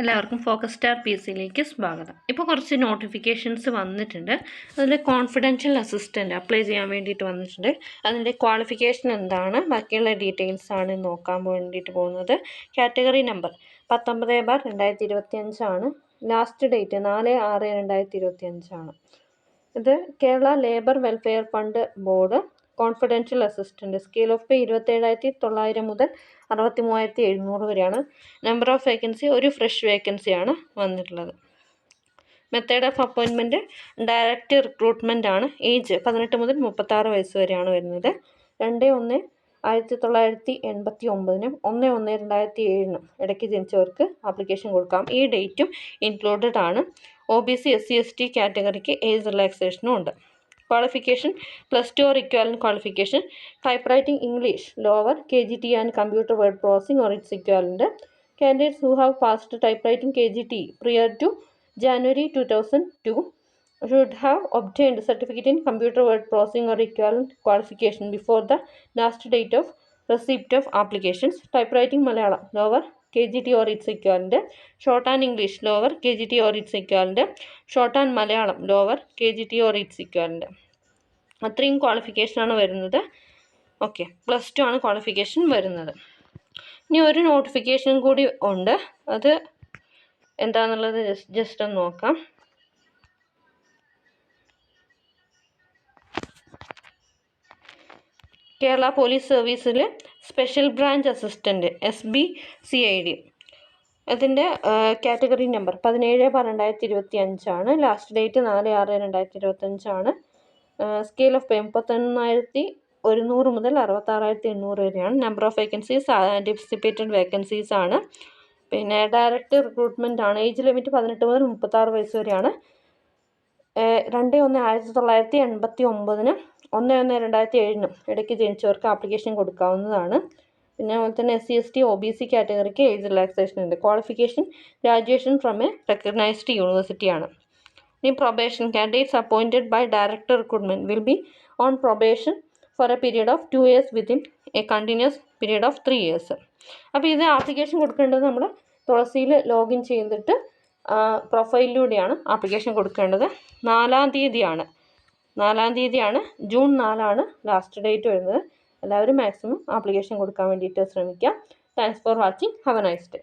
എല്ലാവർക്കും focus star P സിയിലേക്ക് സ്വാഗതം. ഇപ്പോൾ കുറച്ച് നോട്ടിഫിക്കേഷൻസ് വന്നിട്ടുണ്ട്. അതിൽ കോൺഫിഡൻഷ്യൽ അസിസ്റ്റൻ്റ് അപ്ലൈ ചെയ്യാൻ വേണ്ടിയിട്ട് വന്നിട്ടുണ്ട്. അതിൻ്റെ ക്വാളിഫിക്കേഷൻ എന്താണ്, ബാക്കിയുള്ള ഡീറ്റെയിൽസ് ആണ് നോക്കാൻ വേണ്ടിയിട്ട് പോകുന്നത്. Category number 19/2025 last date 4/6/2025. ഇത് Kerala labour welfare fund board confidential assistant. Scale of pay 27,900 മുതൽ 63,700 വരെയാണ്. നമ്പർ ഓഫ് വേക്കൻസി ഒരു ഫ്രഷ് വേക്കൻസിയാണ് വന്നിട്ടുള്ളത്. Method of appointment direct recruitment ആണ്. ഏജ് 18 മുതൽ 36 വയസ്സ് വരെയാണ് വരുന്നത്. 2/1/1989 1/1/2007 ഇടയ്ക്ക് ജനിച്ചവർക്ക് ആപ്ലിക്കേഷൻ കൊടുക്കാം. ഈ ഡേറ്റും ഇൻക്ലൂഡഡ് ആണ്. OBC SC ST കാറ്റഗറിക്ക് ഏജ് റിലാക്സേഷനും ഉണ്ട്. Qualification +2 or equivalent qualification. Type writing English lower, KGT and computer word processing or its equivalent. Candidates who have passed typewriting KGT prior to January 2002 should have obtained certificate in computer word processing or equivalent qualification before the last date of receipt of applications. Typewriting Malayalam lower, KGT or its equivalent. Shorthand English lower, KGT or its equivalent. Shorthand Malayalam lower, KGT or its equivalent. അത്രയും ക്വാളിഫിക്കേഷനാണ് വരുന്നത്. Okay, +2 ആണ് qualification വരുന്നത്. ഇനി ഒരു notification കൂടി ഉണ്ട്. അത് എന്താണെന്നുള്ളത് ജസ്റ്റ് ഒന്ന് നോക്കാം. കേരള പോലീസ് സർവീസിൽ സ്പെഷ്യൽ ബ്രാഞ്ച് അസിസ്റ്റൻ്റ് SBCID. അതിൻ്റെ category number 17/2025 last date 4/6/2025. Scale of pay 31,100 മുതൽ 66,800 വരെയാണ്. Number of vacancies anticipated vacancies ആണ്. പിന്നെ ഡയറക്റ്റ് റിക്രൂട്ട്മെൻ്റ് ആണ്. ഏജ് ലിമിറ്റ് 18 മുതൽ 36 വയസ്സ് വരെയാണ്. 2/1/1989 1/1/2007 ഇടയ്ക്ക് ജനിച്ചവർക്ക് ആപ്ലിക്കേഷൻ കൊടുക്കാവുന്നതാണ്. പിന്നെ അതുപോലെ തന്നെ SC ST OBC കാറ്റഗറിക്ക് ഏജ് റിലാക്സേഷൻ ഉണ്ട്. Qualification graduation from a recognised യൂണിവേഴ്സിറ്റിയാണ്. ഇനി probation. Candidates appointed by direct recruitment will be on probation for a period of 2 years within a continuous period of 3 years. അപ്പോൾ ഇത് application കൊടുക്കേണ്ടത് നമ്മൾ തുളസിയിൽ login ചെയ്തിട്ട് പ്രൊഫൈലിലൂടെയാണ് application കൊടുക്കേണ്ടത്. 4-ാം തീയതിയാണ്. ജൂൺ 4 ലാസ്റ്റ് ഡേറ്റ് വരുന്നത്. എല്ലാവരും മാക്സിമം ആപ്ലിക്കേഷൻ കൊടുക്കാൻ വേണ്ടിയിട്ട് ശ്രമിക്കുക. Thanks for watching. Have A nice day.